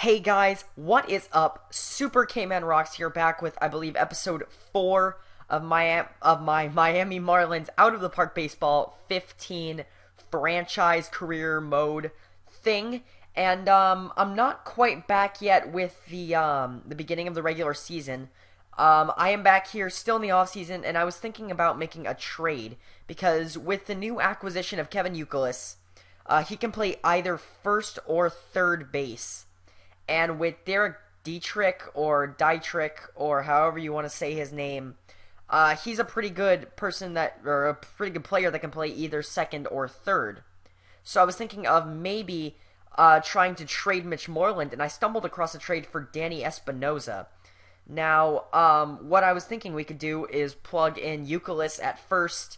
Hey guys, what is up? Super K-Man Rocks here, back with I believe episode 4 of my Miami Marlins Out of the Park Baseball 15 franchise career mode thing. And I'm not quite back yet with the beginning of the regular season. I am back here still in the offseason, and I was thinking about making a trade because with the new acquisition of Kevin Youkilis, he can play either first or third base. And with Derek Dietrich or Dietrich or however you want to say his name, he's a pretty good person or a pretty good player that can play either second or third. So I was thinking of maybe trying to trade Mitch Moreland, and I stumbled across a trade for Danny Espinoza. Now, what I was thinking we could do is plug in Youkilis at first,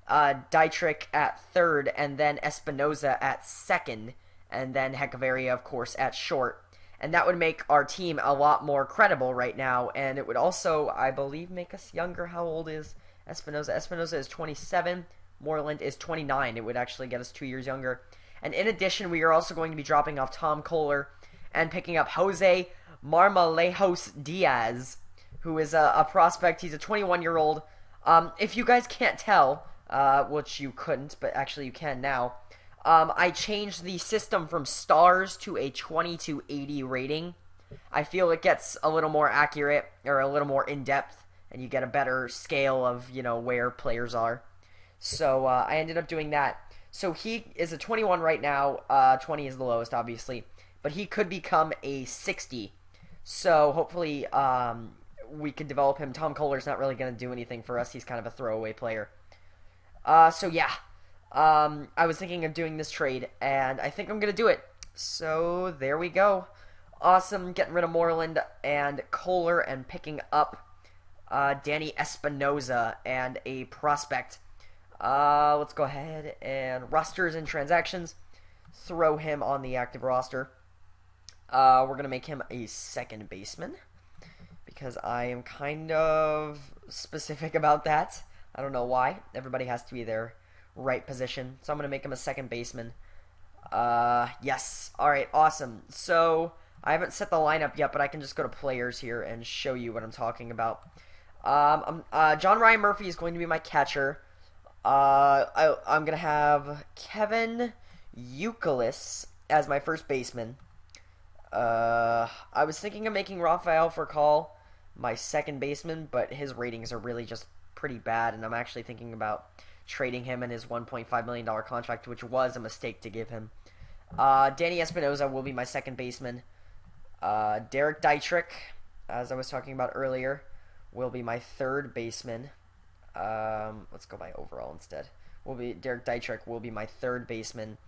Dietrich at third, and then Espinoza at second, and then Hechavarria, of course, at short. And that would make our team a lot more credible right now, and it would also, I believe, make us younger. How old is Espinoza? Espinoza is 27, Moreland is 29. It would actually get us 2 years younger. And in addition, we are also going to be dropping off Tom Kohler and picking up Jose Marmalejos Diaz, who is a prospect. He's a 21-year-old. If you guys can't tell, which you couldn't, but actually you can now, I changed the system from stars to a 20 to 80 rating. I feel it gets a little more accurate, or a little more in-depth, and you get a better scale of, where players are. So I ended up doing that. So he is a 21 right now. 20 is the lowest, obviously. But he could become a 60. So hopefully we could develop him. Tom Kohler's not really going to do anything for us. He's kind of a throwaway player. So yeah. I was thinking of doing this trade, and I think I'm going to do it. So, there we go. Awesome, getting rid of Moreland and Kohler and picking up Danny Espinoza and a prospect. Let's go ahead and rosters and transactions. Throw him on the active roster. We're going to make him a second baseman because I am kind of specific about that. I don't know why. Everybody has to be there. Right position, so I'm gonna make him a second baseman. Yes. All right, awesome. So I haven't set the lineup yet, but I can just go to players here and show you what I'm talking about. John Ryan Murphy is going to be my catcher. I'm gonna have Kevin Youkilis as my first baseman. I was thinking of making Rafael Furcal my second baseman, but his ratings are really just pretty bad, and I'm actually thinking about trading him in his $1.5 million contract, which was a mistake to give him. Danny Espinoza will be my second baseman. Derek Dietrich, as I was talking about earlier, will be my third baseman. Let's go by overall instead. Derek Dietrich will be my third baseman,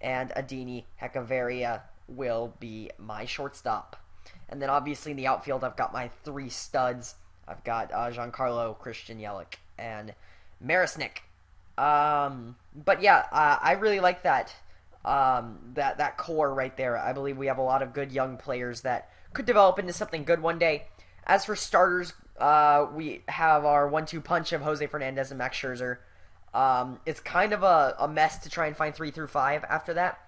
and Adini Hechavarria will be my shortstop. And then obviously in the outfield, I've got my three studs. I've got Giancarlo, Christian Yelich, and Marisnik. But yeah, I really like that that core right there. I believe we have a lot of good young players that could develop into something good one day. As for starters, we have our 1-2 punch of Jose Fernandez and Max Scherzer. It's kind of a mess to try and find 3 through 5 after that.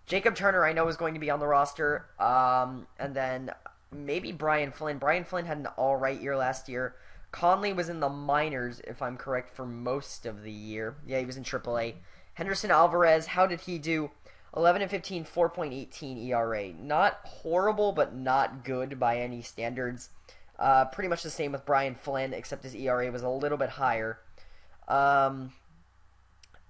Jacob Turner I know is going to be on the roster, and then maybe Brian Flynn. Brian Flynn had an alright year last year. Conley was in the minors, if I'm correct, for most of the year. Yeah, he was in AAA. Henderson Alvarez, how did he do? 11-15, 4.18 ERA. Not horrible, but not good by any standards. Pretty much the same with Brian Flynn, except his ERA was a little bit higher. I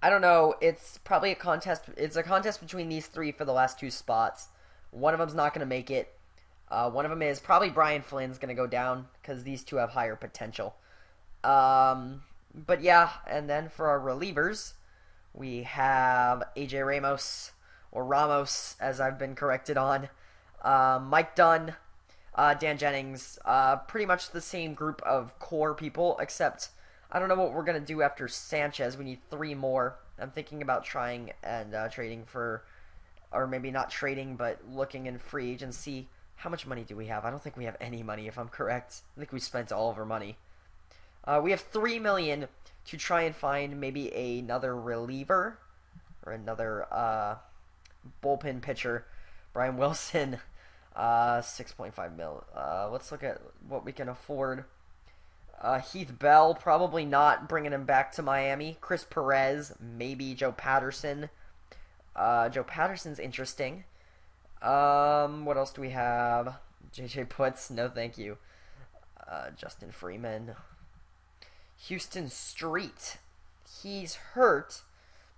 don't know. It's probably a contest. It's a contest between these three for the last 2 spots. One of them's not going to make it. One of them is probably Brian Flynn's going to go down because these two have higher potential. But yeah, and then for our relievers, we have AJ Ramos, or Ramos, as I've been corrected on. Mike Dunn, Dan Jennings, pretty much the same group of core people, except I don't know what we're going to do after Sanchez. We need 3 more. I'm thinking about trying and trading for, or maybe not trading, but looking in free agency. How much money do we have? I don't think we have any money, if I'm correct. I think we spent all of our money. We have $3 million to try and find maybe another reliever or another bullpen pitcher. Brian Wilson. 6.5 mil. Let's look at what we can afford. Heath Bell, probably not bringing him back to Miami. Chris Perez, maybe Joe Patterson. Joe Patterson's interesting. What else do we have? JJ Putz, no thank you. Justin Freeman. Houston Street. He's hurt,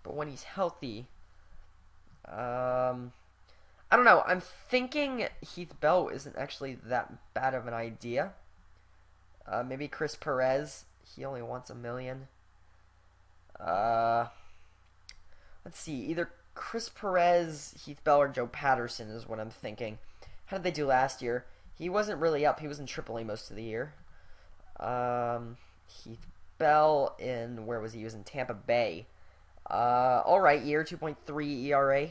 but when he's healthy, I don't know. I'm thinking Heath Bell isn't actually that bad of an idea. Maybe Chris Perez. He only wants $1 million. Let's see. Either Chris Perez, Heath Bell, or Joe Patterson is what I'm thinking. How did they do last year? He wasn't really up. He was in AAA most of the year. Heath Bell where was he? He was in Tampa Bay. Alright year, 2.3 ERA.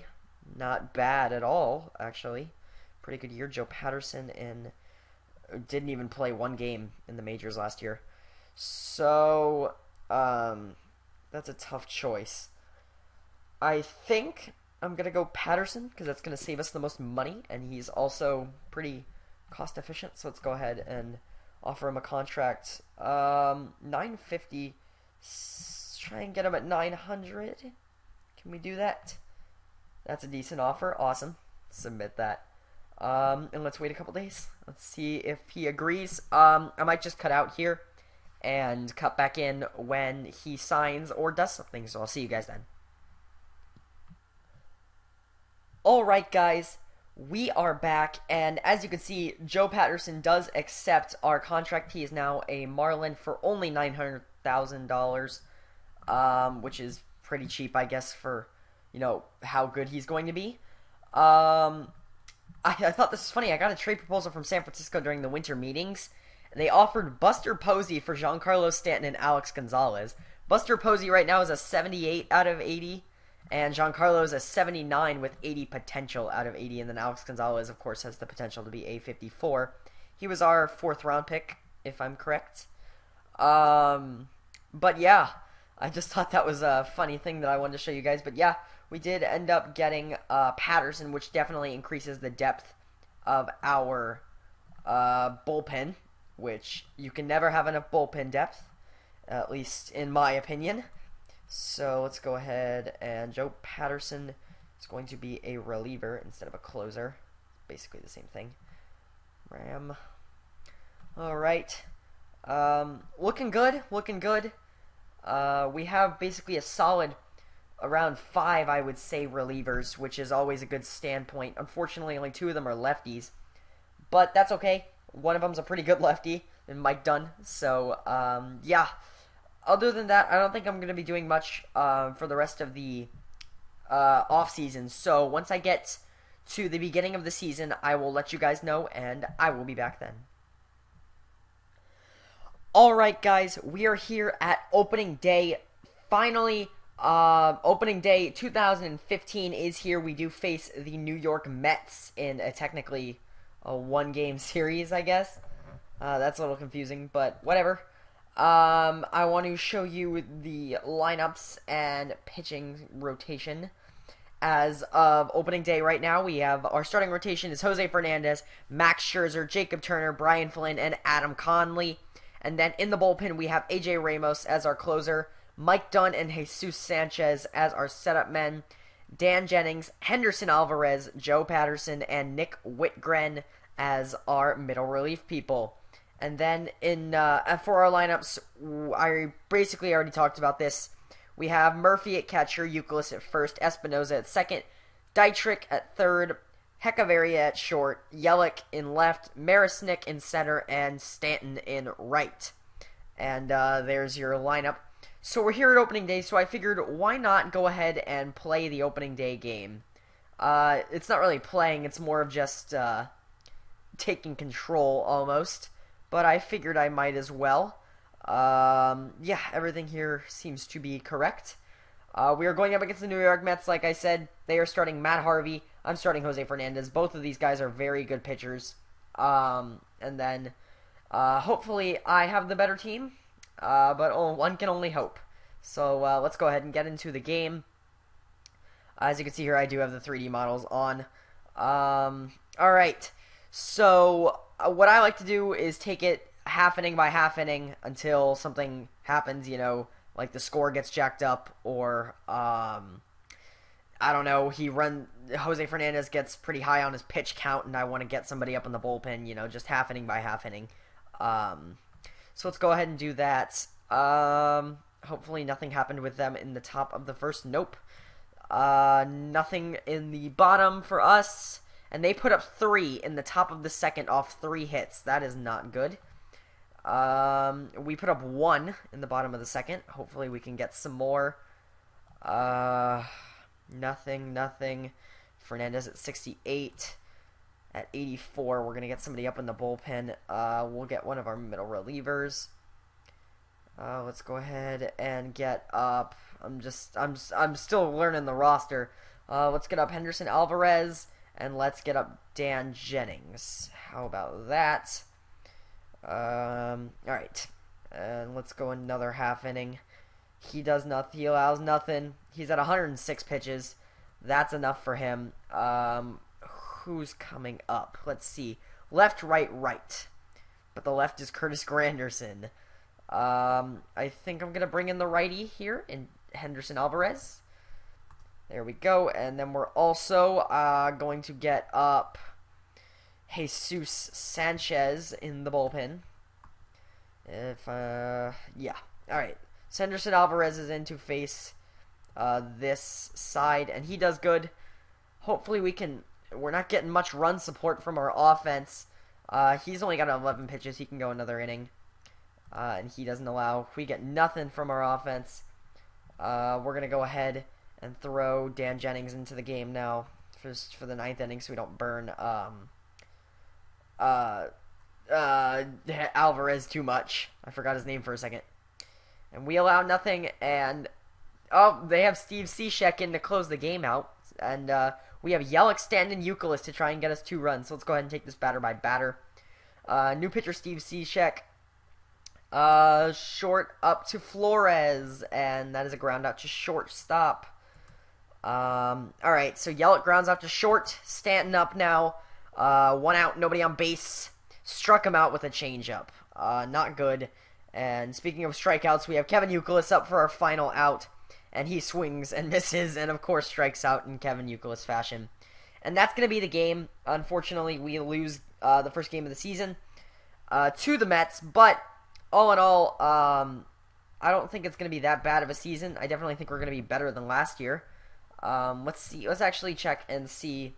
Not bad at all, actually. Pretty good year. Joe Patterson didn't even play one game in the majors last year. So, that's a tough choice. I think I'm going to go Patterson because that's going to save us the most money, and he's also pretty cost efficient. So let's go ahead and offer him a contract. $950. Try and get him at $900. Can we do that? That's a decent offer. Awesome. Submit that. And let's wait a couple days. Let's see if he agrees. I might just cut out here and cut back in when he signs or does something. So I'll see you guys then. Alright guys, we are back, and as you can see, Joe Patterson does accept our contract. He is now a Marlin for only $900,000, which is pretty cheap, I guess, for, how good he's going to be. I thought this was funny. I got a trade proposal from San Francisco during the winter meetings, and they offered Buster Posey for Giancarlo Stanton and Alex Gonzalez. Buster Posey right now is a 78 out of 80. And Giancarlo is a 79 with 80 potential out of 80. And then Alex Gonzalez, of course, has the potential to be a 54. He was our 4th round pick, if I'm correct. But yeah, I just thought that was a funny thing that I wanted to show you guys. But yeah, we did end up getting Patterson, which definitely increases the depth of our bullpen, which you can never have enough bullpen depth, at least in my opinion. So let's go ahead, and Joe Patterson is going to be a reliever instead of a closer. Basically the same thing. Ram. Alright. Looking good, looking good. We have basically a solid around 5, I would say, relievers, which is always a good standpoint. Unfortunately, only 2 of them are lefties. But that's okay. One of them's a pretty good lefty, and Mike Dunn. So, yeah. Other than that, I don't think I'm going to be doing much for the rest of the offseason. So once I get to the beginning of the season, I will let you guys know, and I will be back then. Alright guys, we are here at opening day. Finally, opening day 2015 is here. We do face the New York Mets in technically a 1-game series, I guess. That's a little confusing, but whatever. I want to show you the lineups and pitching rotation. As of opening day right now, we have our starting rotation is Jose Fernandez, Max Scherzer, Jacob Turner, Brian Flynn, and Adam Conley. And then in the bullpen, we have AJ Ramos as our closer, Mike Dunn and Jesus Sanchez as our setup men, Dan Jennings, Henderson Alvarez, Joe Patterson, and Nick Whitgren as our middle relief people. And then for our lineups, I basically already talked about this. We have Murphy at catcher, Youkilis at first, Espinoza at second, Dietrich at third, Hechavarria at short, Yelich in left, Marisnick in center, and Stanton in right. And there's your lineup. So we're here at opening day, so I figured why not go ahead and play the opening day game. It's not really playing, it's more of just taking control almost. But I figured I might as well. Yeah, everything here seems to be correct. We are going up against the New York Mets, like I said. They are starting Matt Harvey. I'm starting Jose Fernandez. Both of these guys are very good pitchers. And then, hopefully, I have the better team. But one can only hope. So, let's go ahead and get into the game. As you can see here, I do have the 3D models on. Alright. So what I like to do is take it half inning by half inning until something happens, like the score gets jacked up or I don't know, Jose Fernandez gets pretty high on his pitch count and I want to get somebody up in the bullpen, just half inning by half inning. So let's go ahead and do that. Hopefully nothing happened with them in the top of the first. Nope. Nothing in the bottom for us. And they put up 3 in the top of the second off 3 hits. That is not good. We put up 1 in the bottom of the second. Hopefully we can get some more. Nothing. Fernandez at 68. At 84, we're going to get somebody up in the bullpen. We'll get one of our middle relievers. Let's go ahead and get up. I'm still learning the roster. Let's get up Henderson Alvarez. And let's get up Dan Jennings. How about that? Alright. And let's go another half inning. He does nothing. He allows nothing. He's at 106 pitches. That's enough for him. Who's coming up? Let's see. Left, right. But the left is Curtis Granderson. I think I'm going to bring in the righty here in Henderson Alvarez. There we go. And then we're also going to get up Jesus Sanchez in the bullpen. Yeah. All right. Henderson Alvarez is in to face this side, and he does good. Hopefully we're not getting much run support from our offense. He's only got 11 pitches. He can go another inning. And he doesn't allow. If we get nothing from our offense, we're going to go ahead and throw Dan Jennings into the game now for the 9th inning so we don't burn Alvarez too much. I forgot his name for a second. And we allow nothing, and they have Steve Cishek in to close the game out. And we have Yelich, Stanton, and Youkilis to try and get us 2 runs. So let's go ahead and take this batter by batter. New pitcher Steve Cishek. Short up to Flores, and that is a ground out to shortstop. Alright, so Yelich grounds out to short. Stanton up now. 1 out, nobody on base. Struck him out with a changeup. Not good. And speaking of strikeouts, we have Kevin Youkilis up for our final out. And he swings and misses, and of course strikes out in Kevin Youkilis fashion. And that's going to be the game. Unfortunately, we lose the first game of the season to the Mets. But all in all, I don't think it's going to be that bad of a season. I definitely think we're going to be better than last year. Let's see. Let's actually check and see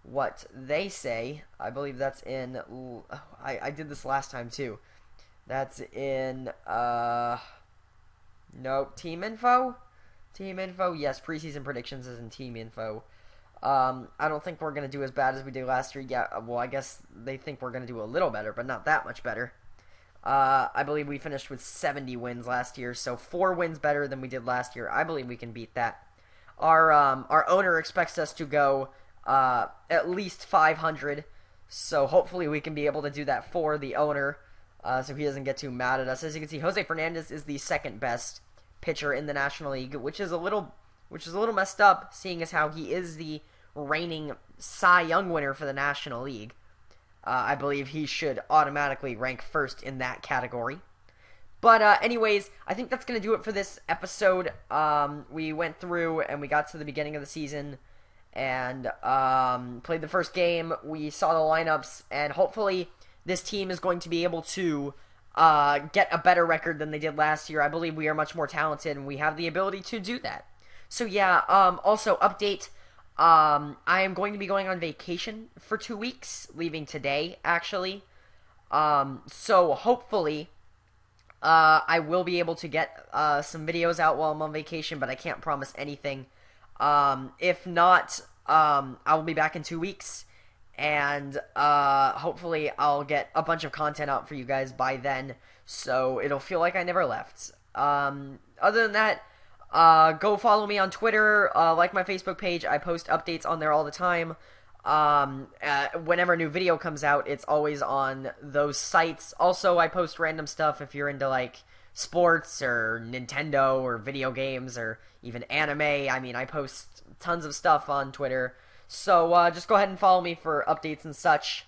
what they say. I believe that's in... I did this last time too. That's in... Nope. Team Info? Team Info? Yes, preseason predictions is in Team Info. I don't think we're going to do as bad as we did last year. Yeah, well, I guess they think we're going to do a little better, but not that much better. I believe we finished with 70 wins last year, so 4 wins better than we did last year. I believe we can beat that. Our owner expects us to go at least 500, so hopefully we can be able to do that for the owner, so he doesn't get too mad at us. As you can see, Jose Fernandez is the second best pitcher in the National League, which is a little messed up, seeing as how he is the reigning Cy Young winner for the National League. I believe he should automatically rank first in that category. But anyways, I think that's going to do it for this episode. We went through and we got to the beginning of the season and played the first game. We saw the lineups, and hopefully this team is going to be able to get a better record than they did last year. I believe we are much more talented, and we have the ability to do that. So yeah, also update. I am going to be going on vacation for 2 weeks, leaving today, actually. So hopefully, I will be able to get some videos out while I'm on vacation, but I can't promise anything. If not, I'll be back in 2 weeks, and hopefully I'll get a bunch of content out for you guys by then, so it'll feel like I never left. Other than that, go follow me on Twitter, like my Facebook page. I post updates on there all the time. Whenever a new video comes out, it's always on those sites. Also, I post random stuff if you're into, like, sports or Nintendo or video games or even anime. I mean, I post tons of stuff on Twitter. So, just go ahead and follow me for updates and such.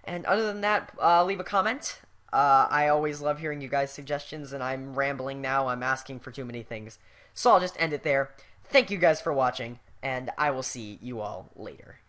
And other than that, leave a comment. I always love hearing you guys' suggestions, and I'm rambling now. I'm asking for too many things. So I'll just end it there. Thank you guys for watching, and I will see you all later.